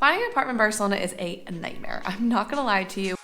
Finding an apartment in Barcelona is a nightmare. I'm not gonna lie to you.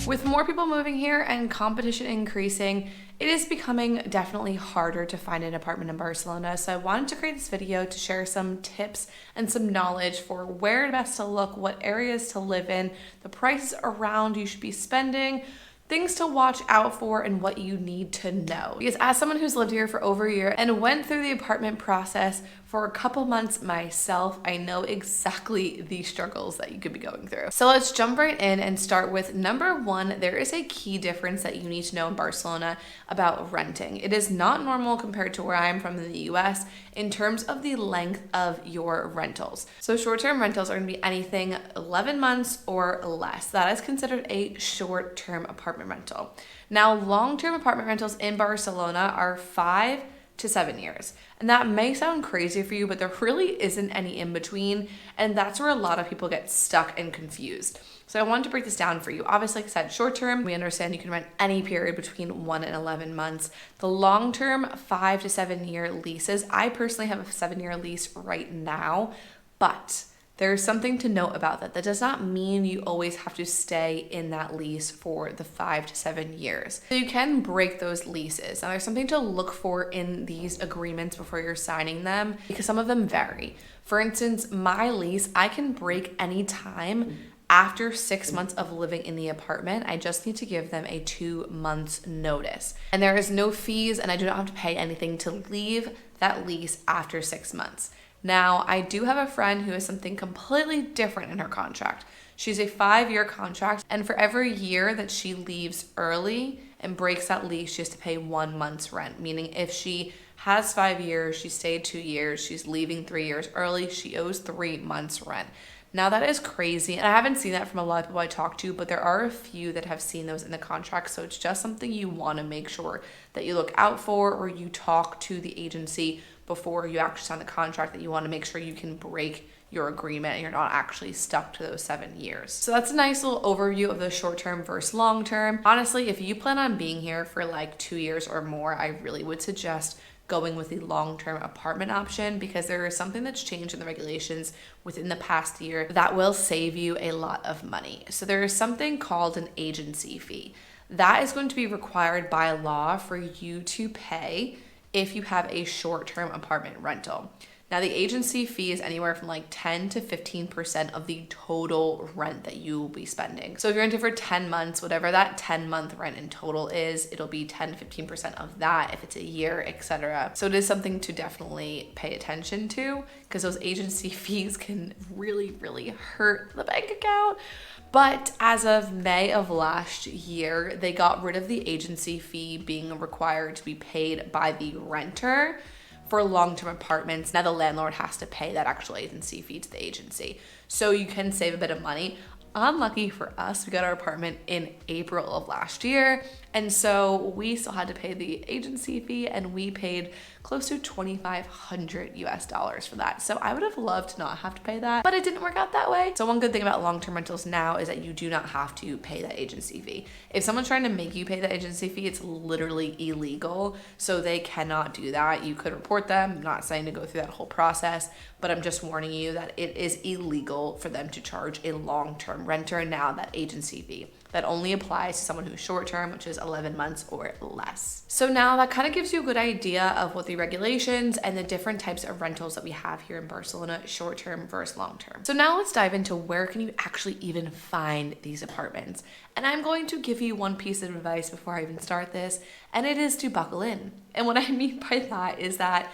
With more people moving here and competition increasing, it is becoming definitely harder to find an apartment in Barcelona. So I wanted to create this video to share some tips and some knowledge for where best to look, what areas to live in, the prices around you should be spending, things to watch out for, and what you need to know. Because as someone who's lived here for over a year and went through the apartment process for a couple months myself, I know exactly the struggles that you could be going through. So let's jump right in and start with number one. There is a key difference that you need to know in Barcelona about renting. It is not normal compared to where I'm from in the US in terms of the length of your rentals. So short-term rentals are gonna be anything 11 months or less. That is considered a short-term apartment rental. Now, long-term apartment rentals in Barcelona are 5 to 7 years. And that may sound crazy for you, but there really isn't any in between. And that's where a lot of people get stuck and confused. So I wanted to break this down for you. Obviously, like I said, short term, we understand you can rent any period between 1 and 11 months. The long term, 5 to 7 year leases. I personally have a 7-year lease right now, but there's something to note about that. That does not mean you always have to stay in that lease for the 5 to 7 years. So you can break those leases. Now there's something to look for in these agreements before you're signing them because some of them vary. For instance, my lease, I can break any time after 6 months of living in the apartment. I just need to give them a 2 months notice. And there is no fees and I do not have to pay anything to leave that lease after 6 months. Now, I do have a friend who has something completely different in her contract. She's a 5-year contract, and for every year that she leaves early and breaks that lease, she has to pay 1 month's rent. Meaning if she has 5 years, she stayed 2 years, she's leaving 3 years early, she owes 3 months rent. Now that is crazy, and I haven't seen that from a lot of people I talk to, but there are a few that have seen those in the contract, so it's just something you want to make sure that you look out for, or you talk to the agency before you actually sign the contract, that you want to make sure you can break your agreement and you're not actually stuck to those 7 years. So that's a nice little overview of the short term versus long term. Honestly, if you plan on being here for like 2 years or more, I really would suggest going with the long-term apartment option because there is something that's changed in the regulations within the past year that will save you a lot of money. So there is something called an agency fee. That is going to be required by law for you to pay if you have a short-term apartment rental. Now the agency fee is anywhere from like 10 to 15% of the total rent that you will be spending. So if you're renting for 10 months, whatever that 10-month rent in total is, it'll be 10 to 15% of that if it's a year, etc. So it is something to definitely pay attention to because those agency fees can really, really hurt the bank account. But as of May of last year, they got rid of the agency fee being required to be paid by the renter for long-term apartments. Now the landlord has to pay that actual agency fee to the agency. So you can save a bit of money. Unlucky for us, we got our apartment in April of last year. And so we still had to pay the agency fee and we paid close to $2,500 US for that. So I would have loved to not have to pay that, but it didn't work out that way. So one good thing about long-term rentals now is that you do not have to pay that agency fee. If someone's trying to make you pay the agency fee, it's literally illegal. So they cannot do that. You could report them. I'm not saying to go through that whole process, but I'm just warning you that it is illegal for them to charge a long-term renter now that agency fee. That only applies to someone who's short-term, which is 11 months or less. So now that kind of gives you a good idea of what the regulations and the different types of rentals that we have here in Barcelona, short-term versus long-term. So now let's dive into where can you actually even find these apartments. And I'm going to give you one piece of advice before I even start this, and it is to buckle in. And what I mean by that is that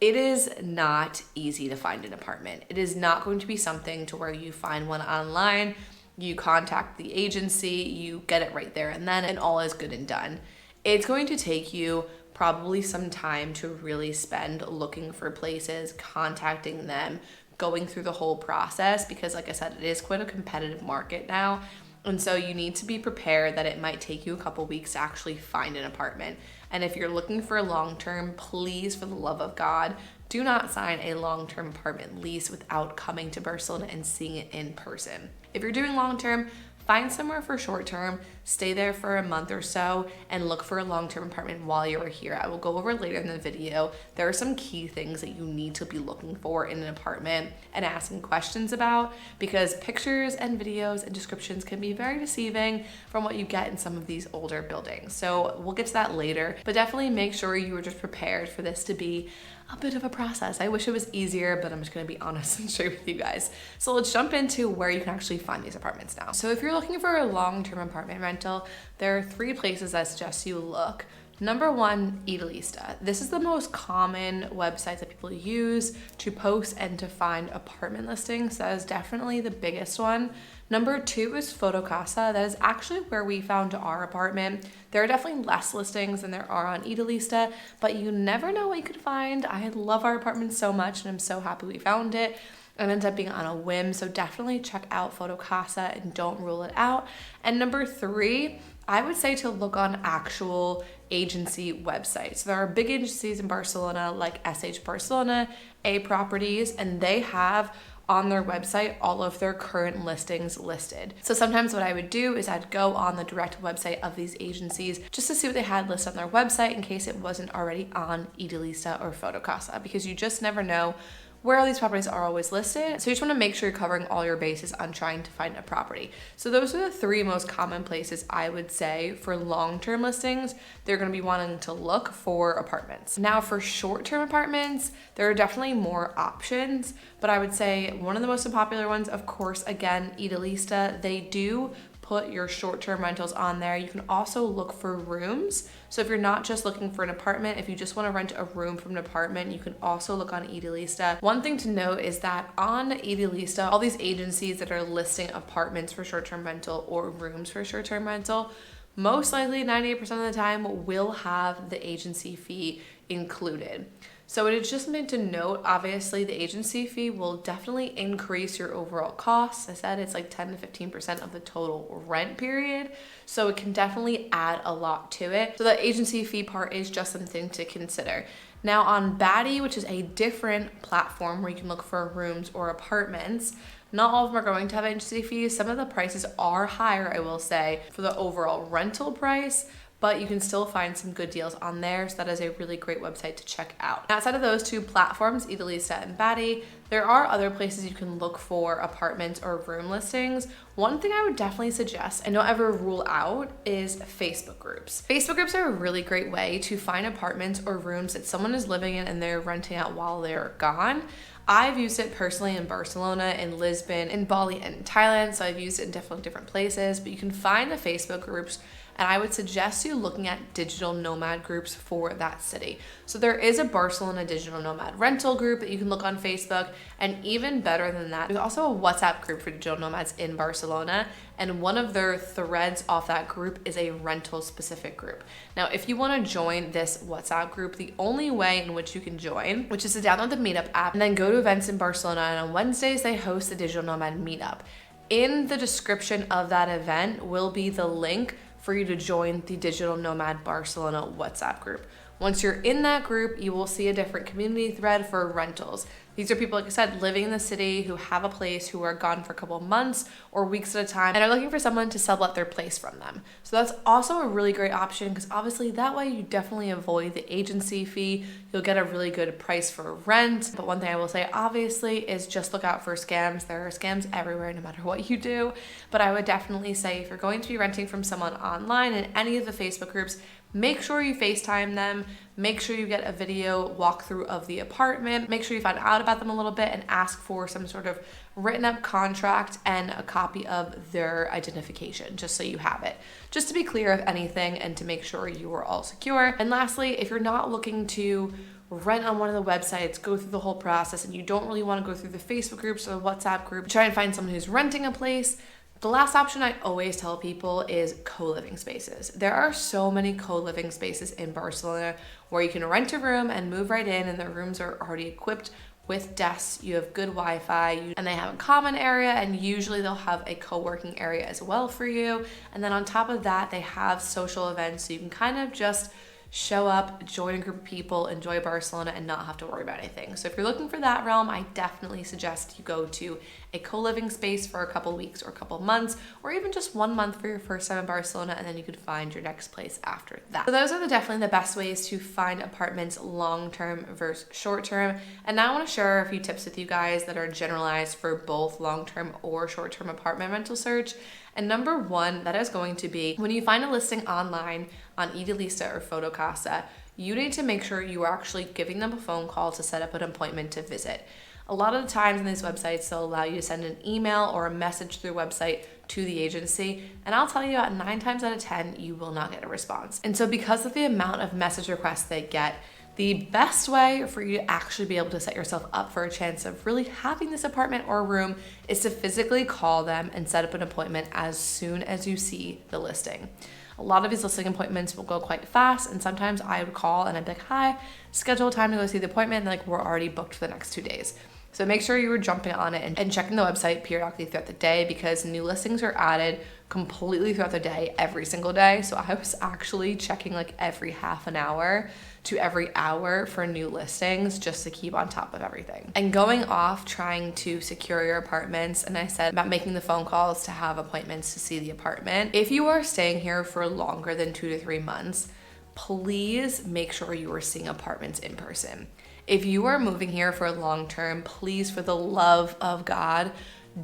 it is not easy to find an apartment. It is not going to be something to where you find one online, you contact the agency, you get it right there and then, and all is good and done. It's going to take you probably some time to really spend looking for places, contacting them, going through the whole process because like I said, it is quite a competitive market now. And so you need to be prepared that it might take you a couple weeks to actually find an apartment. And if you're looking for a long-term, please, for the love of God, do not sign a long-term apartment lease without coming to Barcelona and seeing it in person. If you're doing long-term, find somewhere for short-term. stay there for a month or so and look for a long-term apartment while you're here. I will go over later in the video. There are some key things that you need to be looking for in an apartment and asking questions about, because pictures and videos and descriptions can be very deceiving from what you get in some of these older buildings. So we'll get to that later, but definitely make sure you are just prepared for this to be a bit of a process. I wish it was easier, but I'm just gonna be honest and straight with you guys. So let's jump into where you can actually find these apartments now. So if you're looking for a long-term apartment rental, there are 3 places I suggest you look. Number 1, Idealista. This is the most common website that people use to post and to find apartment listings. That is definitely the biggest one. Number 2 is Fotocasa. That is actually where we found our apartment. There are definitely less listings than there are on Idealista, but you never know what you could find. I love our apartment so much and I'm so happy we found it. It ended up being on a whim, so definitely check out Fotocasa and don't rule it out. And number 3, I would say to look on actual agency websites. There are big agencies in Barcelona like SH Barcelona, A Properties, and they have on their website all of their current listings listed. So sometimes what I would do is I'd go on the direct website of these agencies just to see what they had listed on their website in case it wasn't already on Idealista or Fotocasa, because you just never know where all these properties are always listed. So you just want to make sure you're covering all your bases on trying to find a property. So those are the 3 most common places I would say for long-term listings they're going to be wanting to look for apartments. Now for short-term apartments, there are definitely more options, but I would say one of the most popular ones, of course, again, Idealista. They do put your short-term rentals on there. You can also look for rooms. So if you're not just looking for an apartment, if you just want to rent a room from an apartment, you can also look on Idealista. One thing to note is that on Idealista, all these agencies that are listing apartments for short-term rental or rooms for short-term rental, most likely 98% of the time will have the agency fee included. So it is just meant to note, obviously the agency fee will definitely increase your overall costs. I said it's like 10 to 15% of the total rent period. So it can definitely add a lot to it. So the agency fee part is just something to consider. Now on Batty, which is a different platform where you can look for rooms or apartments, not all of them are going to have agency fees. Some of the prices are higher, I will say, for the overall rental price, but you can still find some good deals on there. So that is a really great website to check out. Outside of those 2 platforms, Idealista and Batty, there are other places you can look for apartments or room listings. One thing I would definitely suggest and don't ever rule out is Facebook groups. Facebook groups are a really great way to find apartments or rooms that someone is living in and they're renting out while they're gone. I've used it personally in Barcelona, in Lisbon, in Bali, and in Thailand, so I've used it in definitely different places, but you can find the Facebook groups, and I would suggest you looking at digital nomad groups for that city. So there is a Barcelona digital nomad rental group that you can look on Facebook, and even better than that, there's also a WhatsApp group for digital nomads in Barcelona, and one of their threads off that group is a rental specific group. Now, if you want to join this WhatsApp group, the only way in which you can join, which is to download the Meetup app and then go to events in Barcelona, and on Wednesdays they host the digital nomad meetup. In the description of that event will be the link for you to join the Digital Nomad Barcelona WhatsApp group. Once you're in that group, you will see a different community thread for rentals. These are people, like I said, living in the city who have a place, who are gone for a couple of months or weeks at a time and are looking for someone to sublet their place from them. So that's also a really great option, because obviously that way you definitely avoid the agency fee. You'll get a really good price for rent. But one thing I will say, obviously, is just look out for scams. There are scams everywhere, no matter what you do. But I would definitely say if you're going to be renting from someone online in any of the Facebook groups, make sure you FaceTime them, make sure you get a video walkthrough of the apartment, make sure you find out about them a little bit and ask for some sort of written up contract and a copy of their identification, just so you have it, just to be clear of anything and to make sure you are all secure. And lastly, if you're not looking to rent on one of the websites, go through the whole process, and you don't really want to go through the Facebook groups or the WhatsApp group, try and find someone who's renting a place, the last option I always tell people is co-living spaces. There are so many co-living spaces in Barcelona where you can rent a room and move right in, and the rooms are already equipped with desks, you have good Wi-Fi, and they have a common area, and usually they'll have a co-working area as well for you. And then on top of that, they have social events, so you can kind of just show up, join a group of people, enjoy Barcelona, and not have to worry about anything. So if you're looking for that realm, I definitely suggest you go to a co-living space for a couple weeks or a couple months, or even just 1 month for your first time in Barcelona, and then you could find your next place after that. So those are definitely the best ways to find apartments long-term versus short-term. And now I want to share a few tips with you guys that are generalized for both long-term or short-term apartment rental search. And number one, that is going to be when you find a listing online on Idealista or Fotocasa, you need to make sure you are actually giving them a phone call to set up an appointment to visit. A lot of the times on these websites, they'll allow you to send an email or a message through the website to the agency. And I'll tell you, at 9 times out of 10, you will not get a response. And so because of the amount of message requests they get, the best way for you to actually be able to set yourself up for a chance of really having this apartment or room is to physically call them and set up an appointment as soon as you see the listing. A lot of these listing appointments will go quite fast, and sometimes I would call and I'd be like, hi, schedule a time to go see the appointment, and like, we're already booked for the next 2 days. So make sure you were jumping on it and checking the website periodically throughout the day, because new listings are added completely throughout the day, every single day. So I was actually checking like every half an hour to every hour for new listings just to keep on top of everything. And going off trying to secure your apartments, and I said about making the phone calls to have appointments to see the apartment. If you are staying here for longer than 2 to 3 months, please make sure you are seeing apartments in person. If you are moving here for long term, please, for the love of God,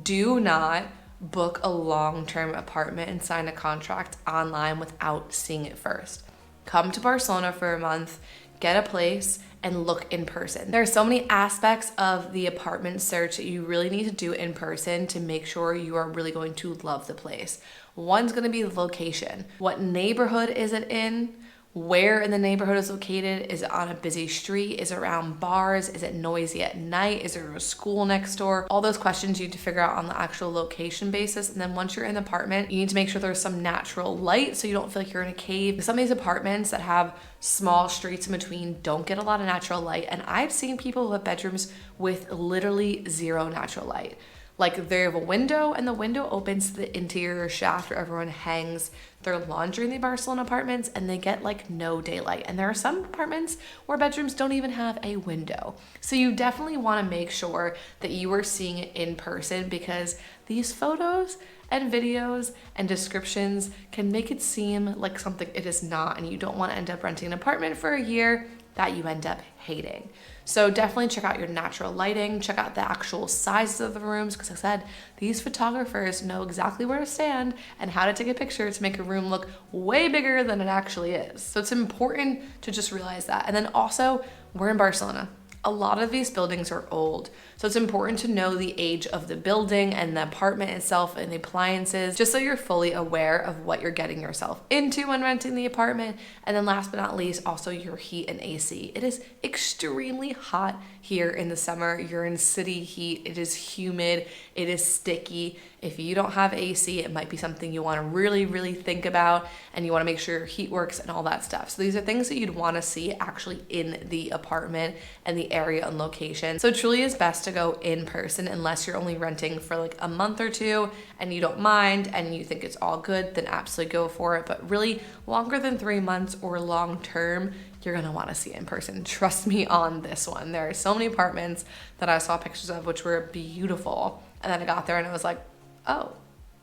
do not book a long-term apartment and sign a contract online without seeing it first. Come to Barcelona for a month, get a place, and look in person. There are so many aspects of the apartment search that you really need to do in person to make sure you are really going to love the place. One's gonna be the location. What neighborhood is it in? Where in the neighborhood is located? Is it on a busy street? Is it around bars? Is it noisy at night? Is there a school next door? All those questions you need to figure out on the actual location basis. And then once you're in the apartment, you need to make sure there's some natural light so you don't feel like you're in a cave. Some of these apartments that have small streets in between don't get a lot of natural light. And I've seen people who have bedrooms with literally zero natural light. Like, they have a window, and the window opens to the interior shaft where everyone hangs their laundry in the Barcelona apartments, and they get like no daylight. And there are some apartments where bedrooms don't even have a window. So you definitely want to make sure that you are seeing it in person, because these photos and videos and descriptions can make it seem like something it is not, and you don't want to end up renting an apartment for a year that you end up hating. So definitely check out your natural lighting, check out the actual sizes of the rooms, because like I said, these photographers know exactly where to stand and how to take a picture to make a room look way bigger than it actually is. So it's important to just realize that. And then also, we're in Barcelona. A lot of these buildings are old, so it's important to know the age of the building and the apartment itself and the appliances, just so you're fully aware of what you're getting yourself into when renting the apartment. And then last but not least, also your heat and AC. It is extremely hot here in the summer. You're in city heat. It is humid. It is sticky. If you don't have AC, it might be something you want to really, really think about, and you want to make sure your heat works and all that stuff. So these are things that you'd want to see actually in the apartment and the area and location. So it truly is best to go in person, unless you're only renting for like a month or two and you don't mind and you think it's all good, then absolutely go for it. But really, longer than 3 months or long term, you're gonna want to see it in person. Trust me on this one. There are so many apartments that I saw pictures of which were beautiful, and then I got there and I was like, oh,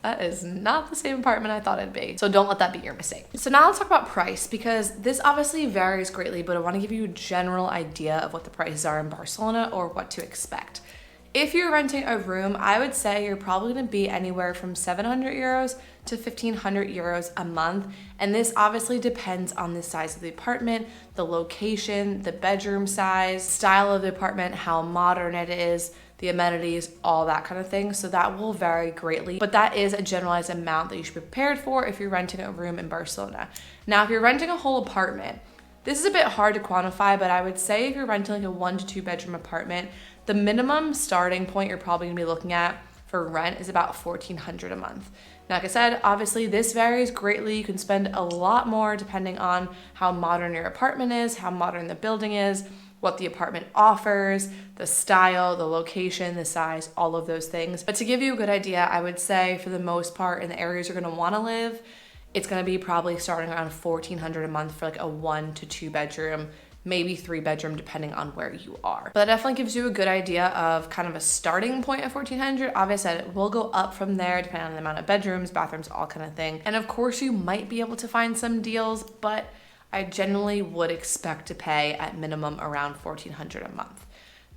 that is not the same apartment I thought it'd be. So don't let that be your mistake. So now let's talk about price, because this obviously varies greatly, but I want to give you a general idea of what the prices are in Barcelona or what to expect. If you're renting a room, I would say you're probably going to be anywhere from 700 euros to 1500 euros a month. And this obviously depends on the size of the apartment, the location, the bedroom size, style of the apartment, how modern it is, the amenities, all that kind of thing. So that will vary greatly, but that is a generalized amount that you should be prepared for if you're renting a room in Barcelona. Now, if you're renting a whole apartment, this is a bit hard to quantify, but I would say if you're renting like a 1 to 2 bedroom apartment, the minimum starting point you're probably gonna be looking at for rent is about 1400 a month. Now, like I said, obviously this varies greatly. You can spend a lot more depending on how modern your apartment is, how modern the building is, what the apartment offers, the style, the location, the size, all of those things. But to give you a good idea, I would say for the most part in the areas you're gonna wanna live, it's going to be probably starting around $1,400 a month for like a 1 to 2 bedroom, maybe 3 bedroom depending on where you are. But that definitely gives you a good idea of kind of a starting point of $1,400. Obviously it will go up from there depending on the amount of bedrooms, bathrooms, all kind of thing. And of course you might be able to find some deals, but I generally would expect to pay at minimum around $1,400 a month.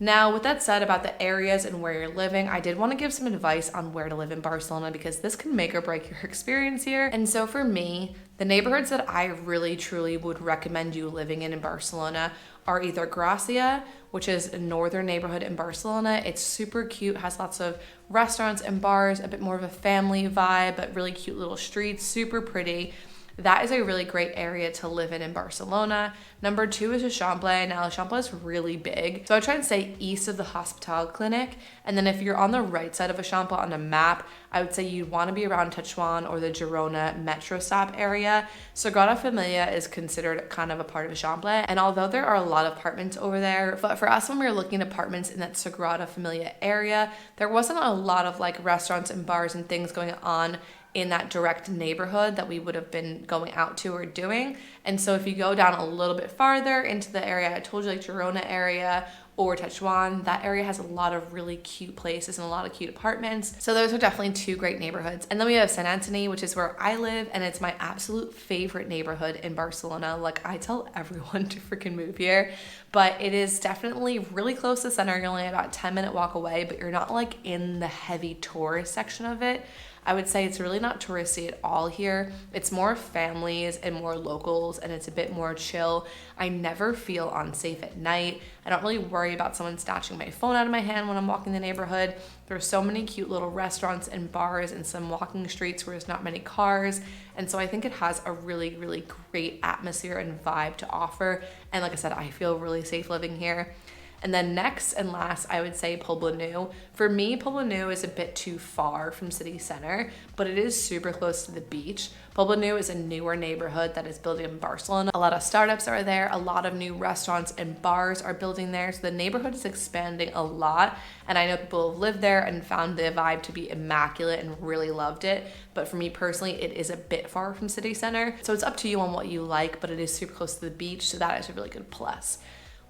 Now, with that said about the areas and where you're living, I did want to give some advice on where to live in Barcelona because this can make or break your experience here. And so for me, the neighborhoods that I really truly would recommend you living in Barcelona are either Gracia, which is a northern neighborhood in Barcelona. It's super cute, has lots of restaurants and bars, a bit more of a family vibe, but really cute little streets, super pretty. That is a really great area to live in Barcelona. Number 2 is Eixample. Now, Eixample is really big. So I try and stay east of the Hospital Clinic. And then if you're on the right side of Eixample on a map, I would say you'd want to be around Tetuan or the Girona metro stop area. Sagrada Familia is considered kind of a part of Eixample. And although there are a lot of apartments over there, but for us when we were looking at apartments in that Sagrada Familia area, there wasn't a lot of like restaurants and bars and things going on in that direct neighborhood that we would have been going out to or doing. And so if you go down a little bit farther into the area, I told you like Girona area or Tetuan, that area has a lot of really cute places and a lot of cute apartments. So those are definitely 2 great neighborhoods. And then we have Sant Antoni, which is where I live, and it's my absolute favorite neighborhood in Barcelona. Like I tell everyone to freaking move here, but it is definitely really close to the center. You're only about a 10-minute walk away, but you're not like in the heavy tourist section of it. I would say it's really not touristy at all here. It's more families and more locals, and it's a bit more chill. I never feel unsafe at night. I don't really worry about someone snatching my phone out of my hand when I'm walking the neighborhood. There's so many cute little restaurants and bars and some walking streets where there's not many cars. And so I think it has a really, really great atmosphere and vibe to offer. And like I said, I feel really safe living here. And then next and last, I would say Poblenou. For me, Poblenou is a bit too far from city center, but it is super close to the beach. Poblenou is a newer neighborhood that is building in Barcelona. A lot of startups are there. A lot of new restaurants and bars are building there. So the neighborhood is expanding a lot. And I know people have lived there and found the vibe to be immaculate and really loved it. But for me personally, it is a bit far from city center. So it's up to you on what you like, but it is super close to the beach. So that is a really good plus.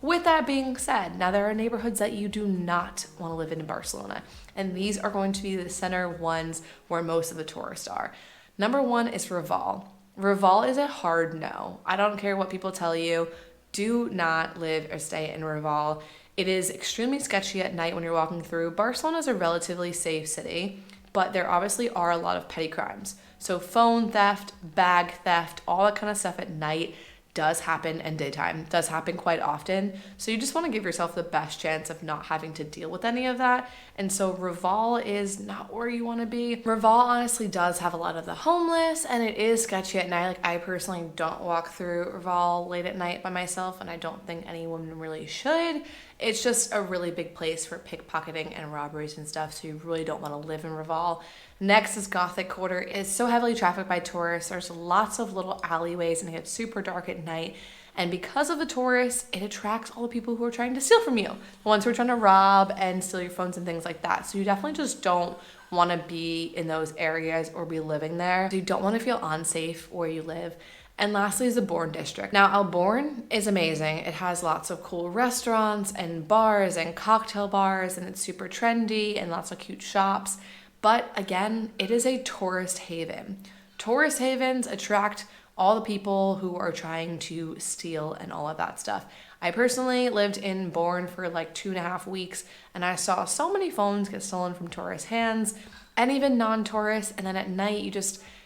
With that being said, now there are neighborhoods that you do not want to live in Barcelona, and these are going to be the center ones where most of the tourists are. Number 1 is Raval. Raval is a hard no. I don't care what people tell you. Do not live or stay in Raval. It is extremely sketchy at night when you're walking through. Barcelona is a relatively safe city, but there obviously are a lot of petty crimes. So phone theft, bag theft, all that kind of stuff at night does happen, and daytime does happen quite often. So you just want to give yourself the best chance of not having to deal with any of that. And so Raval is not where you want to be. Raval honestly does have a lot of the homeless, and it is sketchy at night. Like I personally don't walk through Raval late at night by myself, and I don't think any woman really should. It's just a really big place for pickpocketing and robberies and stuff, so you really don't want to live in Raval. Next is Gothic Quarter. It's so heavily trafficked by tourists. There's lots of little alleyways and it gets super dark at night. And because of the tourists, it attracts all the people who are trying to steal from you. The ones who are trying to rob and steal your phones and things like that. So you definitely just don't want to be in those areas or be living there. So you don't want to feel unsafe where you live. And lastly is the Born district. Now, Alborn is amazing. It has lots of cool restaurants and bars and cocktail bars, and it's super trendy and lots of cute shops. But again, it is a tourist haven. Tourist havens attract all the people who are trying to steal and all of that stuff. I personally lived in Born for like 2.5 weeks, and I saw so many phones get stolen from tourist hands and even non-tourists. And then at night,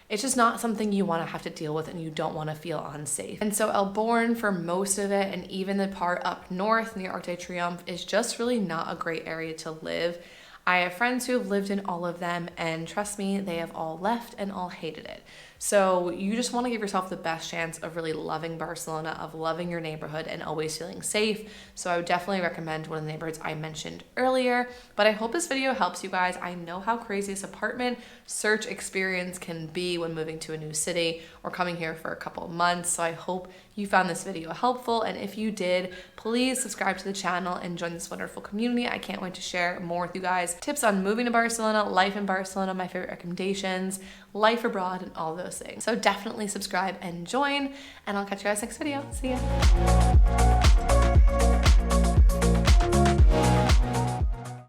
it's just not something you want to have to deal with, and you don't want to feel unsafe. And so Alborn, for most of it, and even the part up north near Arc de Triomphe, is just really not a great area to live. I have friends who have lived in all of them, and trust me, they have all left and all hated it. So you just want to give yourself the best chance of really loving Barcelona, of loving your neighborhood, and always feeling safe. So I would definitely recommend one of the neighborhoods I mentioned earlier. But I hope this video helps you guys. I know how crazy this apartment search experience can be when moving to a new city or coming here for a couple of months. So I hope you found this video helpful, and if you did, please subscribe to the channel and join this wonderful community. I can't wait to share more with you guys. Tips on moving to Barcelona, life in Barcelona, my favorite recommendations, life abroad, and all those those things. So definitely subscribe and join, and I'll catch you guys next video. See ya.